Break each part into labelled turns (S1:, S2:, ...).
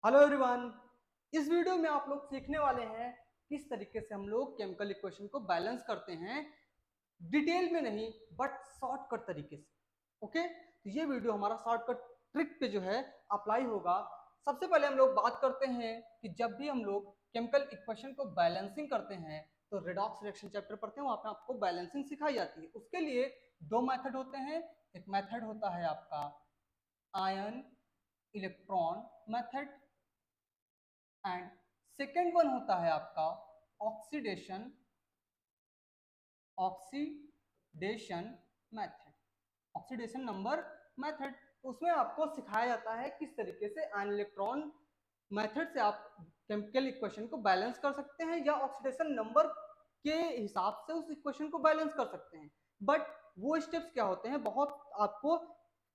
S1: Hello everyone. इस video में आप लोग सीखने वाले हैं किस तरीके से हम लोग केमिकल इक्वेशन को बैलेंस करते हैं, डिटेल में नहीं बट शॉर्टकट तरीके से। ओके, तो ये वीडियो हमारा शॉर्टकट ट्रिक पे जो है अप्लाई होगा। सबसे पहले हम लोग बात करते हैं कि जब भी हम लोग केमिकल इक्वेशन को बैलेंसिंग करते हैं तो रेडॉक्स रिएक्शन चैप्टर पढ़ते हैं, वहां पे आपको बैलेंसिंग सिखाई जाती है। उसके लिए दो मेथड होते हैं। एक मेथड होता है आपका ion electron method and second one होता है आपका oxidation oxidation method, oxidation number method. उसमें आपको सिखाया जाता है किस तरीके से आयन इलेक्ट्रॉन मेथड से आप केमिकल इक्वेशन को बैलेंस कर सकते हैं या ऑक्सीडेशन नंबर के हिसाब से उस इक्वेशन को बैलेंस कर सकते हैं। बट वो स्टेप्स क्या होते हैं, बहुत आपको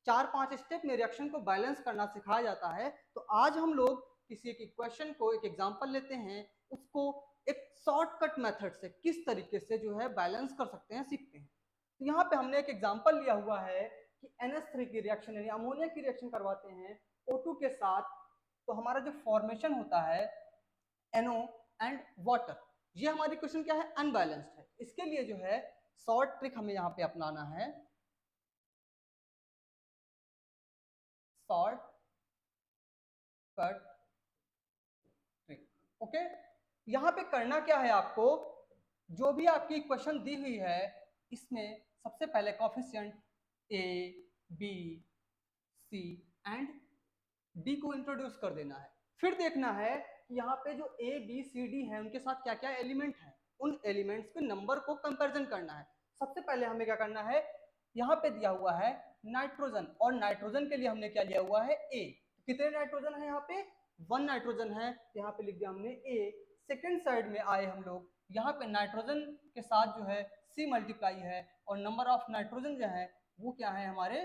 S1: 4-5 स्टेप में रिएक्शन को बैलेंस करना सिखाया जाता है। तो आज हम लोग किसी एक इक्वेशन को एक एग्जांपल लेते हैं, उसको एक शॉर्टकट मेथड से किस तरीके से जो है बैलेंस कर सकते हैं सीखते हैं। तो यहाँ पे हमने एक एग्जांपल लिया हुआ है कि NH3 की रिएक्शन यानी अमोनिया की रिएक्शन करवाते हैं O2 के साथ, तो हमारा जो फॉर्मेशन होता है NO एंड वाटर, ये हमारी क्वेश्चन क्या है, अनबैलेंस्ड है। इसके लिए जो है शॉर्ट ट्रिक हमें यहाँ पे अपनाना है, शॉर्ट कट ट्रिक। ओके, यहाँ पे करना क्या है आपको, जो भी आपकी इक्वेशन दी हुई है इसमें सबसे पहले coefficient A B C and D को इंट्रोड्यूस कर देना है। फिर देखना है कि यहाँ पे जो ए बी सी डी है उनके साथ क्या क्या एलिमेंट है, उन एलिमेंट्स के नंबर को कंपैरिजन करना है। सबसे पहले हमें क्या करना है, यहाँ पे दिया हुआ है नाइट्रोजन, और नाइट्रोजन के लिए हमने क्या लिया हुआ है ए। कितने नाइट्रोजन है यहाँ पे, 1 नाइट्रोजन है, यहाँ पे लिख दिया हमने ए। सेकेंड साइड में आए हम लोग, यहाँ पे नाइट्रोजन के साथ जो है सी मल्टीप्लाई है, और नंबर ऑफ नाइट्रोजन जो है वो क्या है हमारे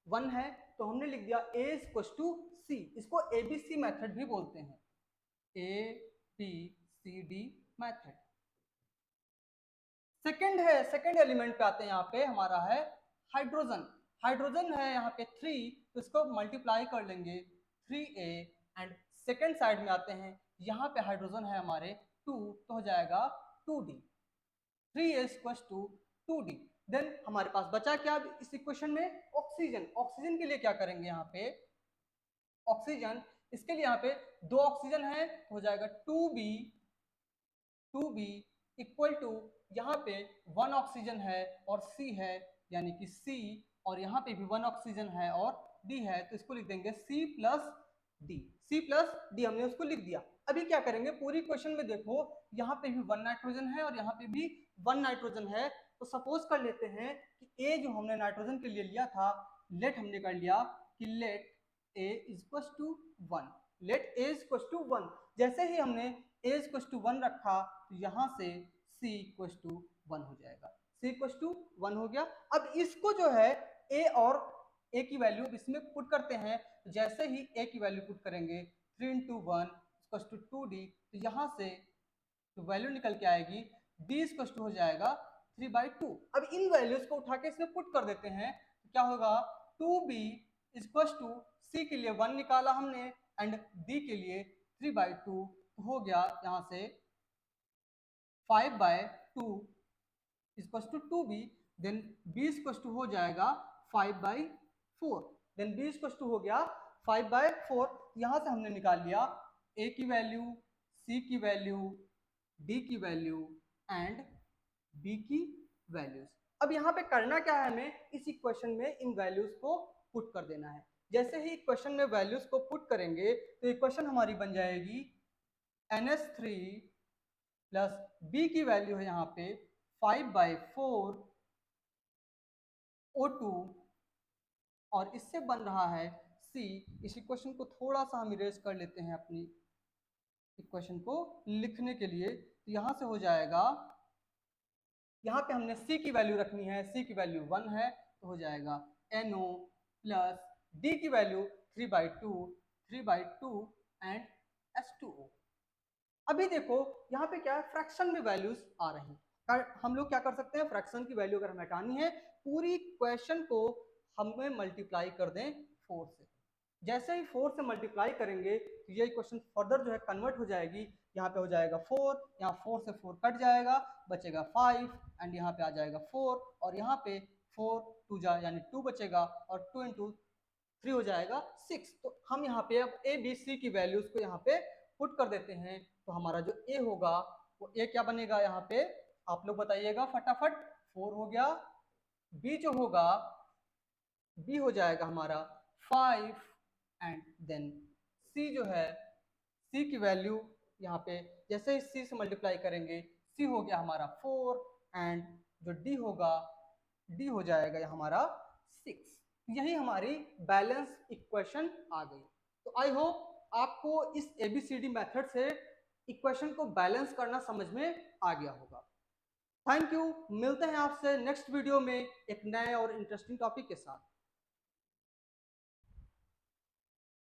S1: 1 है। तो हमने लिख दिया ए इक्वल टू सी। इसको एबीसी मेथड भी बोलते हैं, A B C D method. Second है, सेकंड एलिमेंट पे आते हैं, यहाँ पे हमारा है हाइड्रोजन। हाइड्रोजन है यहाँ पे 3, तो इसको मल्टीप्लाई कर लेंगे 3a। एंड सेकंड साइड में आते हैं, यहाँ पे हाइड्रोजन है हमारे 2, तो हो जाएगा 2d, 3a equal to 2d। Then हमारे पास बचा क्या इस इक्वेशन में, ऑक्सीजन। ऑक्सीजन के लिए क्या करेंगे यहाँ पे, ऑक्सीजन, इसके लिए यहाँ पे 2 ऑक्सीजन है, तो हो जाएगा 2b इक्वल टू, यहाँ पे 1 ऑक्सीजन है और C है, यानी कि C, और यहाँ पे भी 1 ऑक्सीजन है और D है, तो इसको लिख देंगे C plus D. C plus D हमने उसको लिख दिया। अभी क्या करेंगे, पूरी क्वेश्चन में देखो यहाँ पे भी 1 नाइट्रोजन है और यहाँ पे भी 1 नाइट्रोजन है। तो सपोज कर लेते हैं कि ए जो हमने नाइट्रोजन के लिए लिया था, लेट हमने कर लिया कि let A equal to 1, let A equal to 1। जैसे ही हमने ए इक्वल टू 1 रखा, तो यहाँ से c इक्वल टू 1 हो जाएगा, c इक्वल टू 1 हो गया। अब इसको जो है a और a की वैल्यू इसमें पुट करते हैं। जैसे ही a की वैल्यू पुट करेंगे 3 इंटू 1 इक्वल टू 2d, तो यहाँ से तो वैल्यू निकल के आएगी d इक्वल टू हो जाएगा 3/2। अब इन वैल्यूज को उठा के इसमें पुट कर देते हैं, तो क्या होगा 2b इक्वल टू, c के लिए 1 निकाला हमने एंड d के लिए 3/2, तो हो गया यहाँ से 5/2 equal to 2b। Then b equal to हो जाएगा 5/4। देन b इक्वल टू हो गया 5/4। यहाँ से हमने निकाल लिया a की वैल्यू, c की वैल्यू, d की वैल्यू एंड b की वैल्यूज। अब यहाँ पे करना क्या है, हमें इस इक्वेशन में इन वैल्यूज को पुट कर देना है। जैसे ही इक्वेशन में वैल्यूज को पुट करेंगे तो इक्वेशन हमारी बन जाएगी NH3 प्लस b की वैल्यू है यहाँ पे 5/4 O2, और इससे बन रहा है C। इस इक्वेशन को थोड़ा सा हम इरेज कर लेते हैं अपनी इक्वेशन को लिखने के लिए, तो यहाँ से हो जाएगा, यहाँ पे हमने C की वैल्यू रखनी है, C की वैल्यू 1 है, तो हो जाएगा NO प्लस D की वैल्यू 3/2 एंड H2O। अभी देखो यहाँ पे क्या है, फ्रैक्शन में वैल्यूज आ रही हैं। हम लोग क्या कर सकते हैं, फ्रैक्शन की वैल्यू अगर हमें हटानी है, पूरी क्वेश्चन को हमें मल्टीप्लाई कर दें 4 से। जैसे ही 4 से मल्टीप्लाई करेंगे तो ये इक्वेशन फर्दर जो है कन्वर्ट हो जाएगी, यहाँ पे हो जाएगा 4, यहाँ 4 से 4 कट जाएगा, बचेगा 5 एंड यहाँ पे आ जाएगा 4 और यहाँ पे 4 2 जा यानी 2 बचेगा और 2 इंटू 3 हो जाएगा 6। तो हम यहाँ पे अब ए बी सी की वैल्यूज को यहाँ पे पुट कर देते हैं। तो हमारा जो ए होगा वो ए क्या बनेगा, यहाँ पे आप लोग बताइएगा फटाफट। 4 हो गया, बी जो होगा बी हो जाएगा हमारा 5 एंड देन सी जो है, सी की वैल्यू यहाँ पे जैसे ही सी से मल्टीप्लाई करेंगे सी हो गया हमारा 4 एंड जो डी होगा डी हो जाएगा हमारा 6। यही हमारी बैलेंस इक्वेशन आ गई। तो आई होप आपको इस एबीसीडी मेथड से इक्वेशन को बैलेंस करना समझ में आ गया होगा। थैंक यू, मिलते हैं आपसे नेक्स्ट वीडियो में एक नए और इंटरेस्टिंग टॉपिक के साथ।